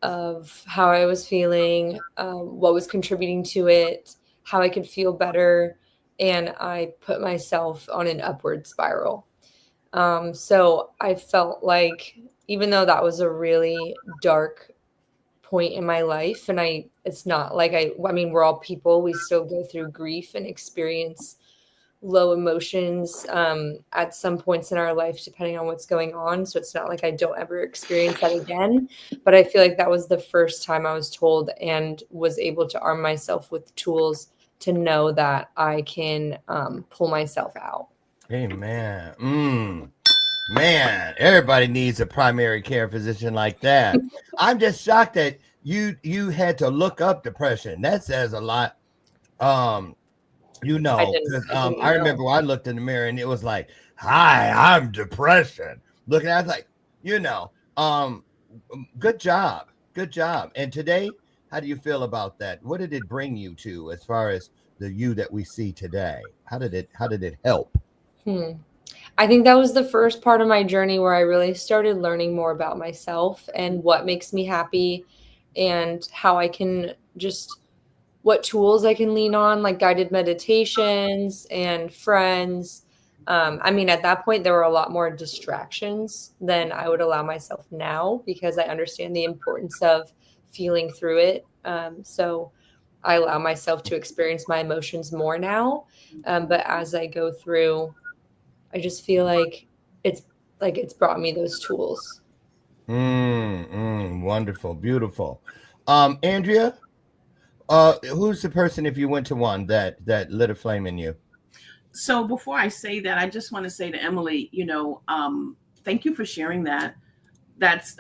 of how I was feeling, what was contributing to it, how I could feel better. And I put myself on an upward spiral. So I felt like, even though that was a really dark point in my life, and it's not like I mean, we're all people, we still go through grief and experience low emotions at some points in our life, depending on what's going on. So it's not like I don't ever experience that again, but I feel like that was the first time I was told and was able to arm myself with tools to know that I can pull myself out. Amen. Man, everybody needs a primary care physician like that. I'm just shocked that you had to look up depression. That says a lot. I remember when I looked in the mirror and it was like, hi, I'm depression. Looking at it, like, good job. And today, how do you feel about that? What did it bring you to as far as the you that we see today? How did it help? I think that was the first part of my journey where I really started learning more about myself and what makes me happy and how I can what tools I can lean on, like guided meditations and friends. At that point, there were a lot more distractions than I would allow myself now, because I understand the importance of feeling through it. So I allow myself to experience my emotions more now. But as I go through, I just feel like it's brought me those tools. Wonderful. Beautiful. Andrea, who's the person, if you went to one, that lit a flame in you? So before I say that, I just want to say to Emily, thank you for sharing that. That's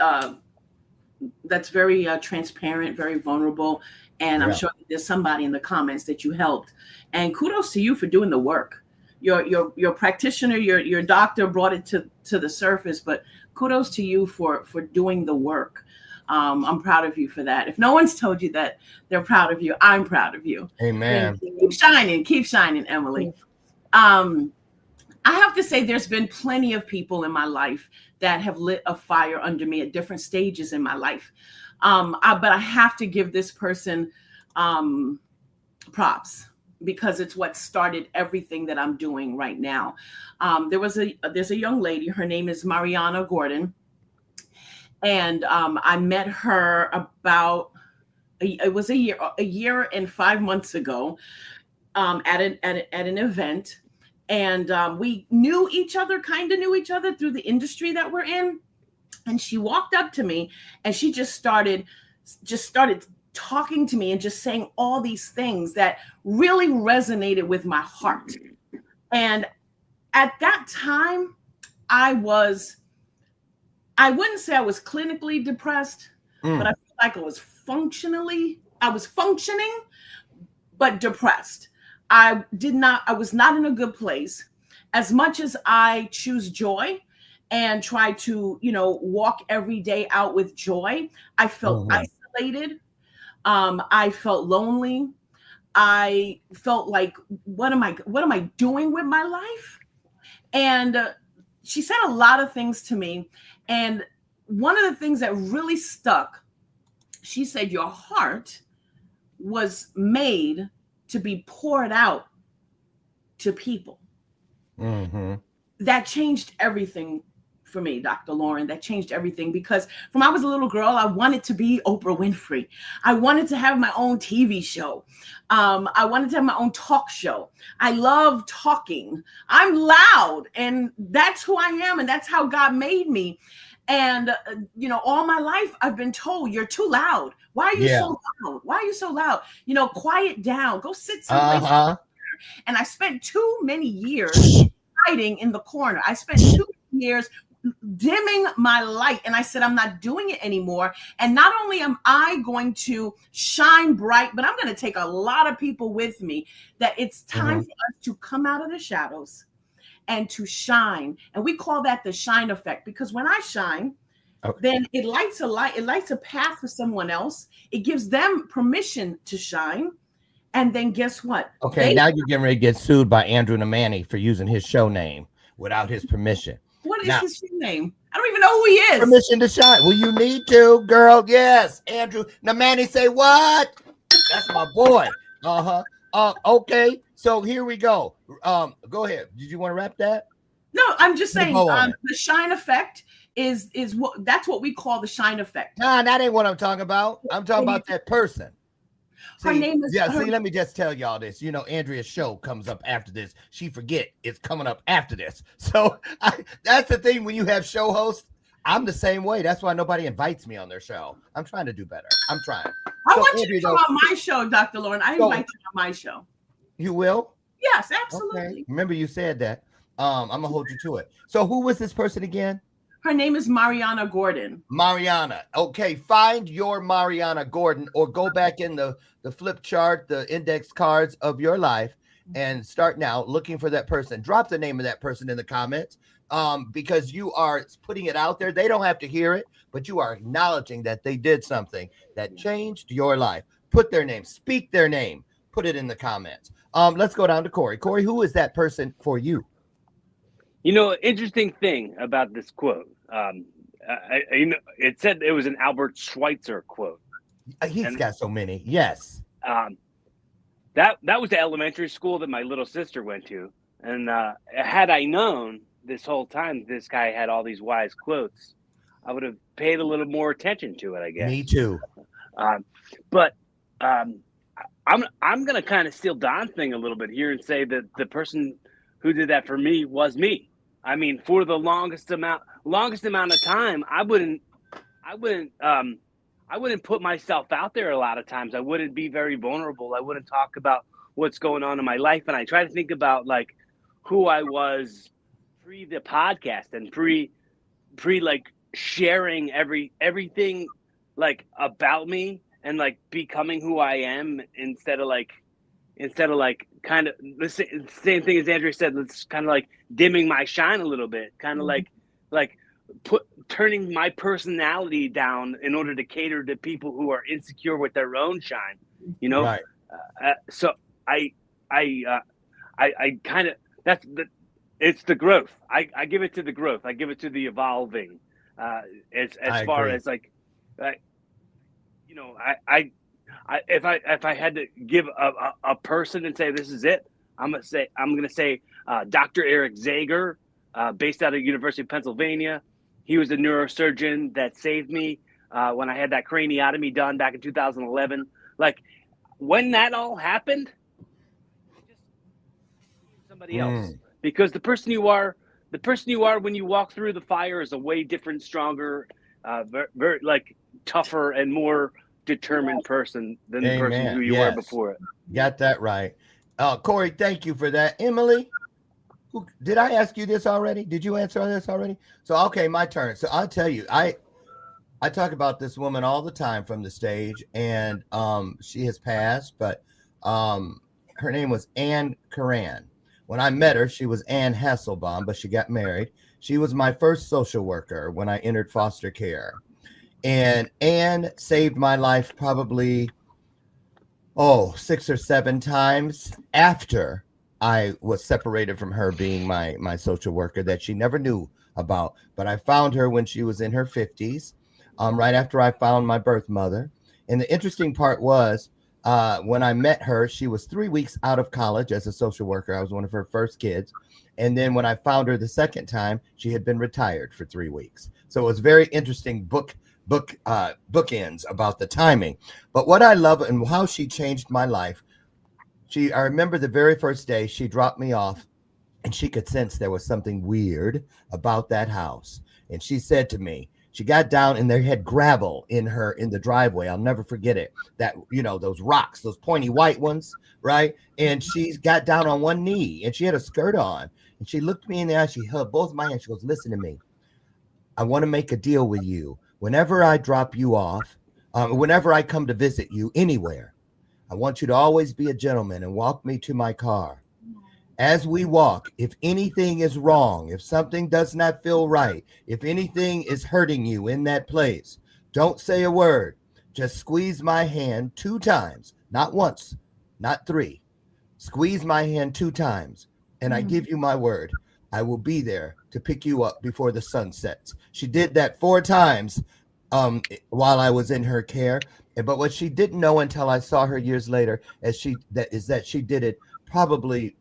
very transparent, very vulnerable. And I'm sure there's somebody in the comments that you helped. And kudos to you for doing the work. Your practitioner, your doctor brought it to the surface, but kudos to you for doing the work. I'm proud of you for that. If no one's told you that they're proud of you, I'm proud of you. Amen. Keep shining, Emily. I have to say, there's been plenty of people in my life that have lit a fire under me at different stages in my life. But I have to give this person props, because it's what started everything that I'm doing right now. There's a young lady, her name is Mariana Gordon. And I met her about, it was a year and 5 months ago at an event. And we kind of knew each other through the industry that we're in. And she walked up to me and she just started talking to me and just saying all these things that really resonated with my heart. And at that time, I wouldn't say I was clinically depressed, but I feel like I was functioning, but depressed. I was not in a good place. As much as I choose joy and try to, walk every day out with joy, I felt isolated. I felt lonely. I felt like, what am I doing with my life? And she said a lot of things to me. And one of the things that really stuck, she said, your heart was made to be poured out to people. That changed everything for me, Dr. Lauren. That changed everything, because from I was a little girl, I wanted to be Oprah Winfrey. I wanted to have my own TV show. I wanted to have my own talk show. I love talking. I'm loud, and that's who I am, and that's how God made me. And, all my life I've been told, you're too loud. Why are you so loud? Why are you so loud? Quiet down. Go sit someplace. And I spent too many years hiding in the corner. I spent 2 years dimming my light. And I said, I'm not doing it anymore. And not only am I going to shine bright, but I'm going to take a lot of people with me, that it's time for us to come out of the shadows and to shine. And we call that the shine effect, because when I shine, then it lights a light, it lights a path for someone else. It gives them permission to shine. And then guess what? Okay, now you're getting ready to get sued by Andrew Namani for using his show name without his permission. What is his show name? I don't even know who he is. Permission to shine. Well, you need to, girl. Yes, Andrew Namani. Say what? That's my boy. Okay, so here we go. Go ahead. Did you want to wrap that? No, I'm just saying. The shine effect is what we call the shine effect. Nah, that ain't what I'm talking about. I'm talking about that person. Her name is. Let me just tell y'all this. Andrea's show comes up after this. She forget it's coming up after this. So that's the thing when you have show hosts. I'm the same way. That's why nobody invites me on their show. I'm trying to do better. I'm trying. I want you to come on my show, Dr. Lauren. I invite you on my show. You will? Yes, absolutely. Okay. Remember you said that. I'm gonna hold you to it. So who was this person again? Her name is Mariana Gordon. Mariana. Okay, find your Mariana Gordon, or go back in the flip chart, the index cards of your life, and start now looking for that person. Drop the name of that person in the comments, because you are putting it out there. They don't have to hear it, but you are acknowledging that they did something that changed your life. Put their name, speak their name, put it in the comments. Let's go down to Corey. Corey, who is that person for you? Interesting thing about this quote. It said it was an Albert Schweitzer quote. He's got so many. Yes. That was the elementary school that my little sister went to. And had I known this whole time this guy had all these wise quotes, I would have paid a little more attention to it, I guess. Me too. But I'm gonna kind of steal Don's thing a little bit here and say that the person who did that for me was me. I mean, for the longest amount of time, I wouldn't put myself out there a lot of times. I wouldn't be very vulnerable. I wouldn't talk about what's going on in my life. And I try to think about like who I was pre the podcast and pre like sharing everything like about me and like becoming who I am instead of like kind of the same thing as Andrea said. It's kind of like dimming my shine a little bit, kind of like turning my personality down in order to cater to people who are insecure with their own shine, Right. So I kind of it's the growth. I give it to the growth. I give it to the evolving. As far as like, if I had to give a person and say this is it, I'm gonna say Dr. Eric Zager, based out of University of Pennsylvania. He was a neurosurgeon that saved me when I had that craniotomy done back in 2011. Like when that all happened, just somebody else, because the person you are when you walk through the fire is a way different, stronger, very like tougher and more determined person than the person who you were before it. Got that right. Corey, thank you for that. Emily, did I ask you this already? Did you answer this already? So, okay, my turn. So I'll tell you, I talk about this woman all the time from the stage, and she has passed, but Her name was Anne Karan. When I met her, she was Anne Hasselbaum, but she got married. She was my first social worker when I entered foster care. And Anne saved my life probably, 6 or 7 times after I was separated from her being my social worker that she never knew about. But I found her when she was in her 50s, right after I found my birth mother. And the interesting part was, when I met her, she was 3 weeks out of college as a social worker. I was one of her first kids. And then when I found her the second time, she had been retired for 3 weeks. So it was very interesting bookends about the timing. But what I love and how she changed my life, I remember the very first day she dropped me off, and she could sense there was something weird about that house. And she said to me, she got down and they had gravel in the driveway. I'll never forget it. That, those rocks, those pointy white ones, right? And she got down on one knee and she had a skirt on. And she looked me in the eye. She held both my hands. She goes, listen to me. I want to make a deal with you. Whenever I drop you off, whenever I come to visit you anywhere, I want you to always be a gentleman and walk me to my car. As we walk, if anything is wrong, if something does not feel right, if anything is hurting you in that place, don't say a word. Just squeeze my hand 2 times, not once, not 3. Squeeze my hand 2 times, and I give you my word. I will be there to pick you up before the sun sets. She did that 4 times while I was in her care. But what she didn't know until I saw her years later is that she did it probably,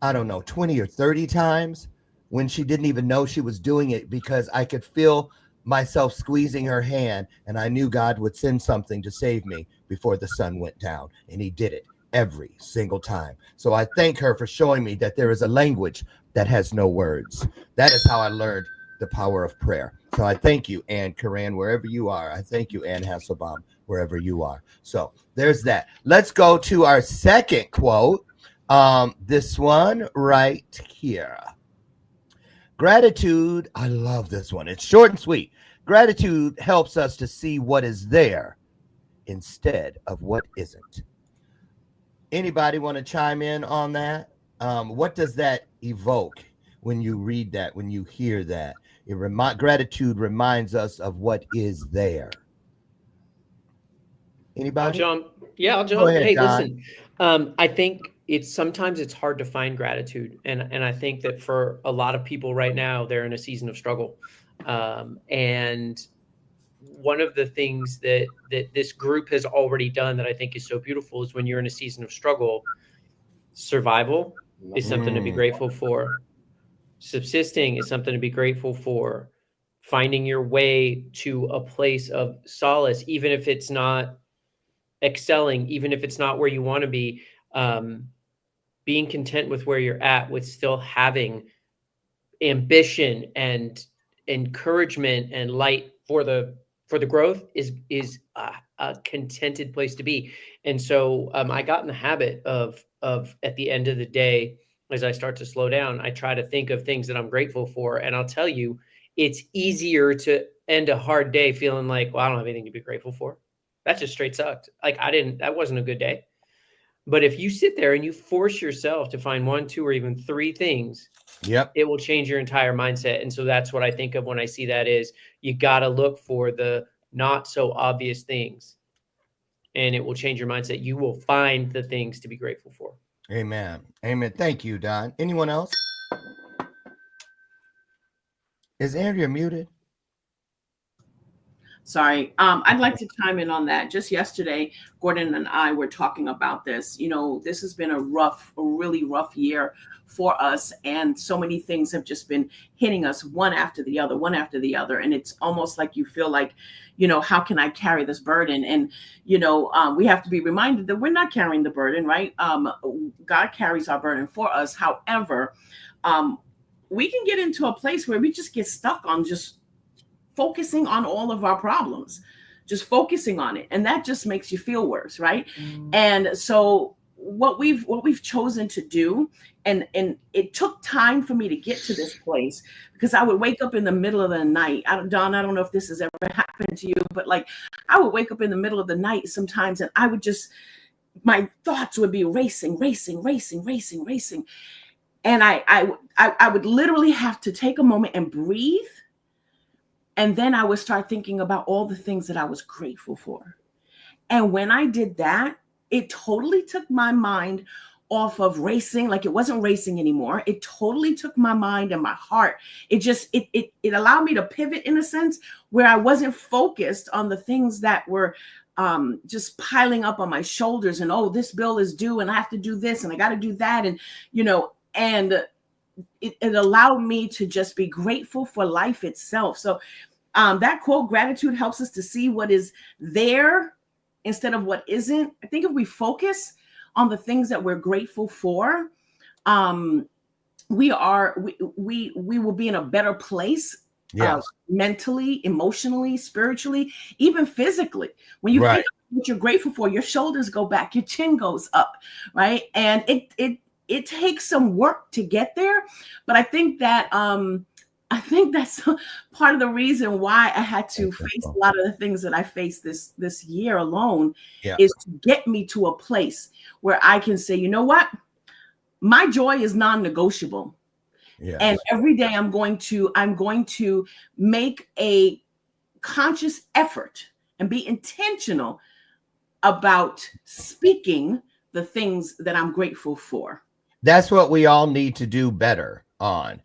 I don't know, 20 or 30 times when she didn't even know she was doing it, because I could feel myself squeezing her hand, and I knew God would send something to save me before the sun went down. And he did it every single time. So I thank her for showing me that there is a language that has no words. That is how I learned the power of prayer. So I thank you, Anne Karan, wherever you are. I thank you, Anne Hasselbaum, wherever you are. So there's that. Let's go to our second quote. This one right here. Gratitude. I love this one. It's short and sweet. Gratitude helps us to see what is there instead of what isn't. Anybody want to chime in on that? What does that evoke when you read that, when you hear that? Gratitude reminds us of what is there. Anybody? I'll jump. Go ahead, Hey, Don. listen, I think sometimes it's hard to find gratitude. And I think that for a lot of people right now, they're in a season of struggle. And one of the things that this group has already done that I think is so beautiful is when you're in a season of struggle, survival is something to be grateful for. Subsisting is something to be grateful for. Finding your way to a place of solace, even if it's not excelling, even if it's not where you want to be, being content with where you're at, with still having ambition and encouragement and light for the growth is a contented place to be. And so I got in the habit of at the end of the day, as I start to slow down, I try to think of things that I'm grateful for. And I'll tell you, it's easier to end a hard day feeling like, well, I don't have anything to be grateful for. That just straight sucked. Like that wasn't a good day. But if you sit there and you force yourself to find 1, 2, or even 3 things, it will change your entire mindset. And so that's what I think of when I see that is you got to look for the not so obvious things, and it will change your mindset. You will find the things to be grateful for. Amen. Amen. Thank you, Don. Anyone else? Is Andrea muted? Sorry. I'd like to chime in on that. Just yesterday, Gordon and I were talking about this. This has been a really rough year for us. And so many things have just been hitting us one after the other. And it's almost like you feel like, how can I carry this burden? And, we have to be reminded that we're not carrying the burden, right? God carries our burden for us. However, we can get into a place where we just get stuck on just focusing on all of our problems, just focusing on it. And that just makes you feel worse. Right. And so what we've chosen to do, and it took time for me to get to this place, because I would wake up in the middle of the night. Don, I don't know if this has ever happened to you, but like I would wake up in the middle of the night sometimes, and I would just my thoughts would be racing. And I would literally have to take a moment and breathe. And then I would start thinking about all the things that I was grateful for. And when I did that, it totally took my mind off of racing. Like, it wasn't racing anymore. It totally took my mind and my heart. It allowed me to pivot in a sense where I wasn't focused on the things that were just piling up on my shoulders, and, oh, this bill is due and I have to do this and I got to do that. And, and it allowed me to just be grateful for life itself. So that quote, gratitude helps us to see what is there instead of what isn't. I think if we focus on the things that we're grateful for, we will be in a better place. Yes. Mentally, emotionally, spiritually, even physically. When you think what you're grateful for, your shoulders go back, your chin goes up, right? And it takes some work to get there, but I think that's part of the reason why I had to face a lot of the things that I faced this year alone, is to get me to a place where I can say, you know what, my joy is non-negotiable. Yes. And every day I'm going to make a conscious effort and be intentional about speaking the things that I'm grateful for. That's what we all need to do better on.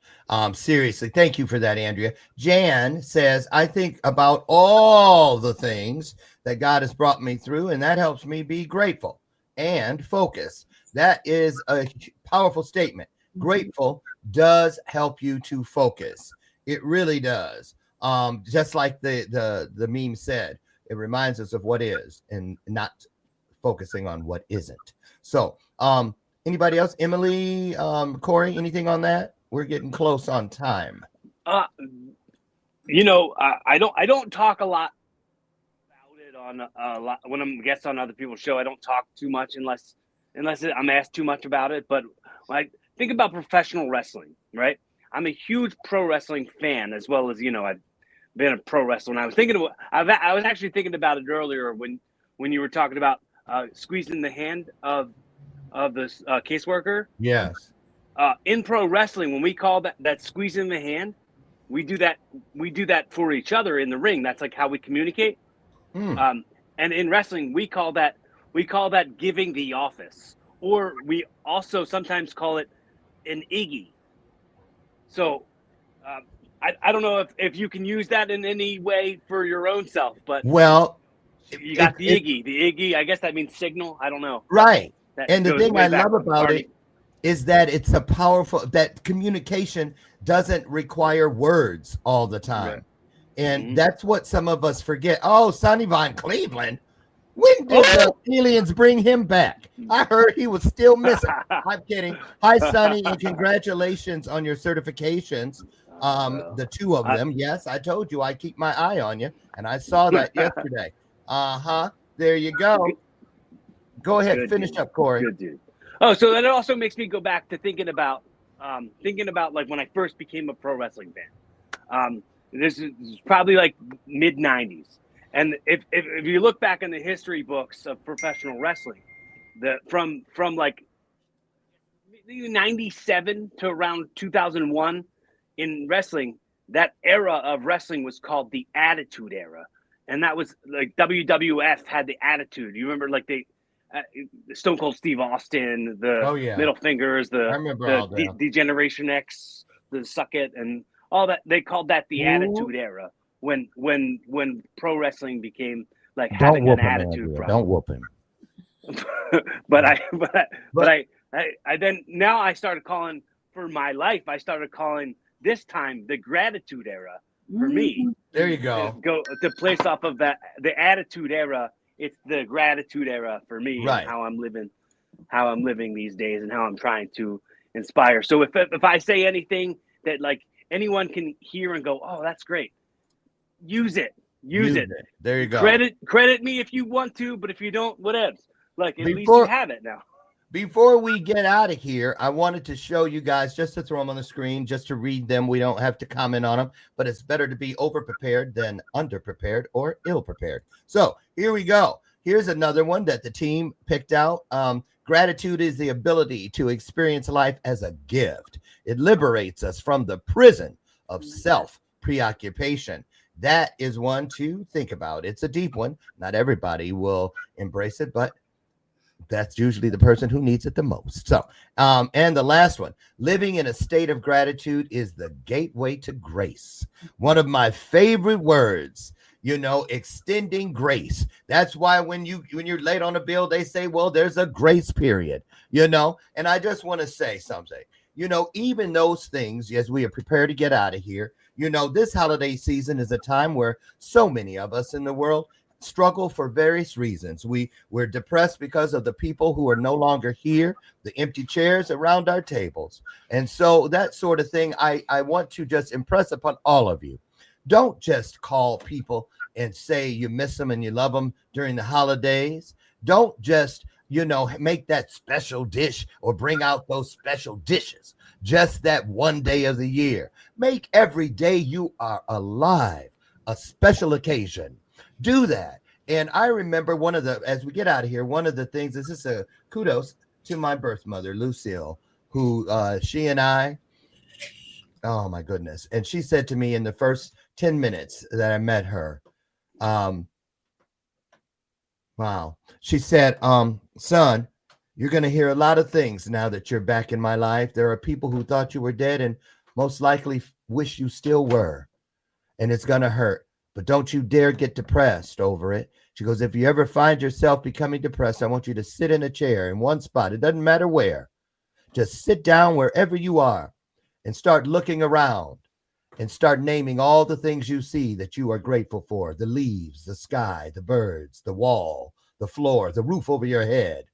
Seriously, thank you for that, Andrea. Jan says, I think about all the things that God has brought me through, and that helps me be grateful and focus. That is a powerful statement. Grateful does help you to focus. It really does. Just like the meme said, it reminds us of what is and not focusing on what isn't. So anybody else? Emily, Corey, anything on that? We're getting close on time. I don't talk a lot about it on a lot when I'm a guest on other people's show. I don't talk too much unless I'm asked too much about it. But when I think about professional wrestling, right? I'm a huge pro wrestling fan, as well as, I've been a pro wrestler. And I was actually thinking about it earlier when you were talking about squeezing the hand of the caseworker. Yes. In pro wrestling, when we call that squeezing the hand, we do that for each other in the ring. That's like how we communicate. And in wrestling, we call that giving the office, or we also sometimes call it an Iggy. So I don't know if you can use that in any way for your own self, but you got the Iggy. The Iggy, I guess that means signal. I don't know. Right. And the thing I love about it is that it's a powerful, that communication doesn't require words all the time. Right. And that's what some of us forget. Oh, Sonny Von Cleveland. When did the aliens bring him back? I heard he was still missing. I'm kidding. Hi, Sonny, and congratulations on your certifications. The two of them. Yes, I told you I keep my eye on you, and I saw that yesterday. There you go. Go ahead, finish up, Corey. Good dude. Oh, so that also makes me go back to thinking about like when I first became a pro wrestling fan. This is probably like mid '90s. And if you look back in the history books of professional wrestling, from like 97 to around 2001 in wrestling, that era of wrestling was called the Attitude Era. And that was like WWF had the Attitude. You remember like the Stone Cold Steve Austin, the Middle Fingers, the D-Generation X, the Suck It, and all that. They called that the Attitude Era. When pro wrestling became like having an attitude problem. Don't whoop him. but I then now I started calling for my life. I started calling this time the Gratitude Era for me. There you go. Go to place off of the Attitude Era. It's the Gratitude Era for me. Right. And how I'm living these days, and how I'm trying to inspire. So if I say anything that like anyone can hear and go, oh, that's great. Use it. There you go. Credit me if you want to, but if you don't, whatever. Like at least you have it now. Before we get out of here, I wanted to show you guys, just to throw them on the screen, just to read them. We don't have to comment on them, but it's better to be over-prepared than under-prepared or ill-prepared. So here we go. here's another one that the team picked out. Gratitude is the ability to experience life as a gift. It liberates us from the prison of self-preoccupation. That is one to think about. It's a deep one. Not everybody will embrace it, but that's usually the person who needs it the most. So, and the last one, living in a state of gratitude is the gateway to grace. One of my favorite words, extending grace. That's why when you're late on a bill, they say, well, there's a grace period, and I just want to say something, even those things, as we are prepared to get out of here, this holiday season is a time where so many of us in the world struggle for various reasons. We're depressed because of the people who are no longer here, the empty chairs around our tables. And so that sort of thing, I want to just impress upon all of you. Don't just call people and say you miss them and you love them during the holidays. Don't just, make that special dish or bring out those special dishes just that one day of the year. Make every day you are alive a special occasion. Do that. And I remember as we get out of here, one of the things, this is a kudos to my birth mother, Lucille, who she and I, oh my goodness. And she said to me in the first 10 minutes that I met her, wow. She said, son, you're going to hear a lot of things now that you're back in my life. There are people who thought you were dead and most likely wish you still were. And it's going to hurt. But don't you dare get depressed over it. She goes, if you ever find yourself becoming depressed, I want you to sit in a chair in one spot. It doesn't matter where. Just sit down wherever you are and start looking around and start naming all the things you see that you are grateful for. The leaves, the sky, the birds, the wall, the floor, the roof over your head.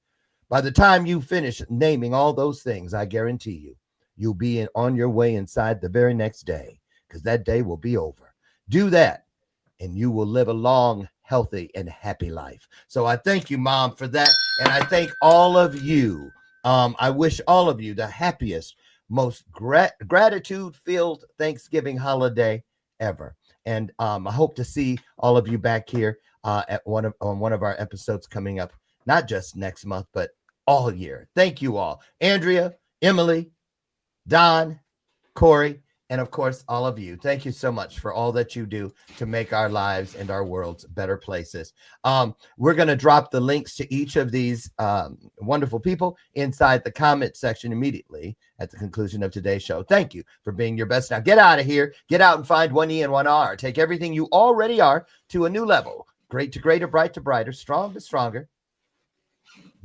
By the time you finish naming all those things, I guarantee you, you'll be on your way inside the very next day, because that day will be over. Do that, and you will live a long, healthy, and happy life. So I thank you, Mom, for that. And I thank all of you. I wish all of you the happiest, most gratitude-filled Thanksgiving holiday ever. And I hope to see all of you back here on one of our episodes coming up, not just next month, but all year. Thank you all. Andrea, Emily, Don, Corey, and of course, all of you. Thank you so much for all that you do to make our lives and our worlds better places. We're going to drop the links to each of these wonderful people inside the comment section immediately at the conclusion of today's show. Thank you for being your best. Now get out of here. Get out and find one E and one R. Take everything you already are to a new level. Great to greater, bright to brighter, strong to stronger,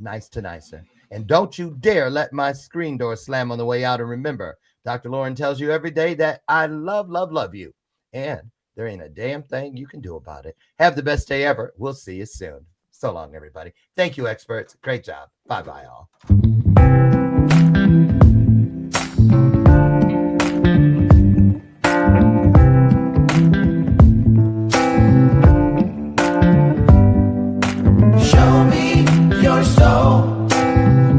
nice to nicer. And don't you dare let my screen door slam on the way out. And remember, Dr. Lauren tells you every day that I love, love, love you. And there ain't a damn thing you can do about it. Have the best day ever. We'll see you soon. So long, everybody. Thank you, experts. Great job. Bye-bye, all. Show me your soul.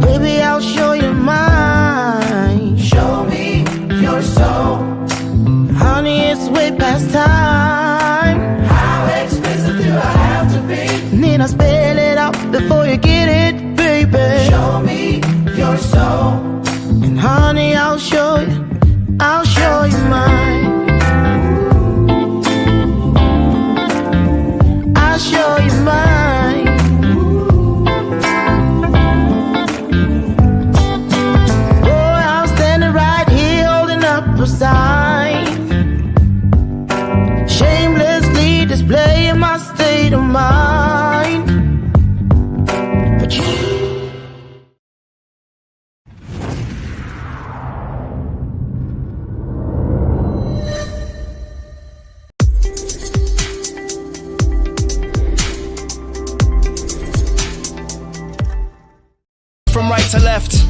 Baby, I'll show you mine. Show me your soul. Honey, it's way past time. How expensive do I have to be? Need I spell it out before you get it, baby? Show me your soul. And honey, I'll show you mine. I'll show you mine. Sign. Shamelessly displaying my state of mind. But you from right to left.